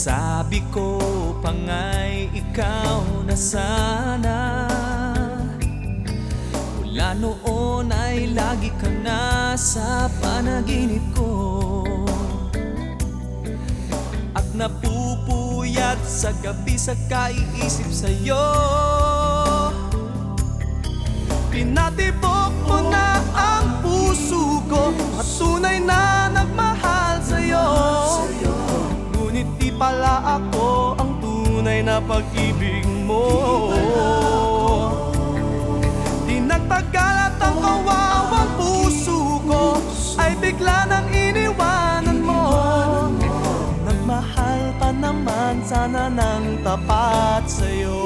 Sabi ko pa nga'y ikaw na sana. Mula noon ay lagi ka na sa panaginip ko, at napupuyat sa gabi sa kaiisip sa'yo. Pinatibok mo na ang puso ko at tunay na nagmahal sa'yo. Ngunit di pala ako ang tunay na pag-ibig mo. Di nagtagal at ang kawawang puso ko ay bigla nang iniwanan mo. Nagmahal pa naman sana ng tapat sa'yo.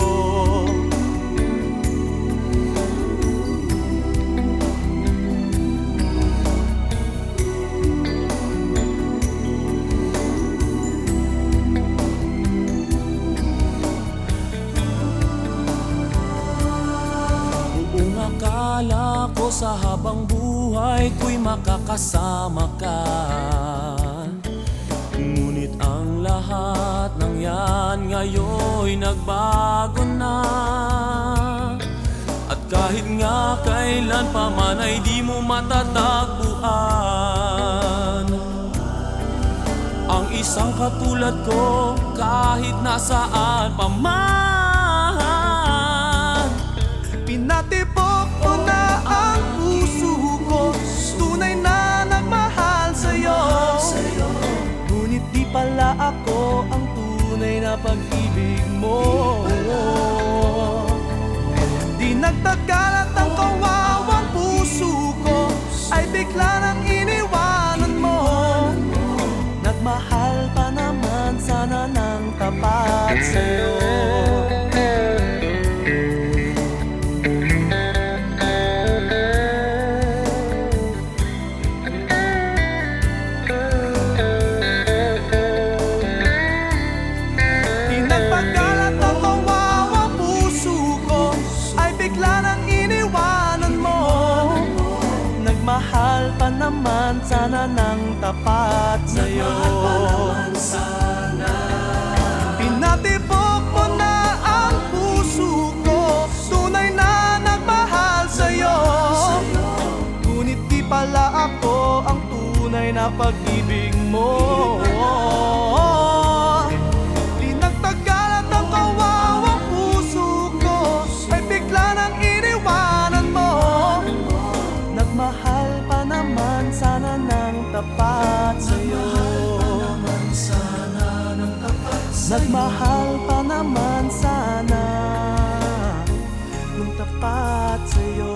Akala ko sa habang buhay ko'y makakasama ka, ngunit ang lahat ng yan ngayon'y nagbago na. At kahit nga kailan pa man ay di mo matatagpuan ang isang katulad ko kahit nasaan pa man. Pinatibok mo na ang puso ko, tunay na nagmahal sa'yo. Ngunit di pala ako ang tunay na pag-ibig mo. Di nagtagal at ang kawawang puso ko ay bigla nang iniwanan mo. Nagmahal pa naman sana ng tapat sa'yo. Nagmahal pa naman sana ng tapat sa'yo. Pinatibok mo na ang puso ko, tunay na nagmahal sa'yo. Ngunit di pala ako ang tunay na pag-ibig mo. Di nagtagal at ang kawawang puso ko ay bigla nang iniwanan mo. Nagmahal pa naman sana ng tapat sa'yo. Nagmahal pa naman sana ng tapat sa'yo.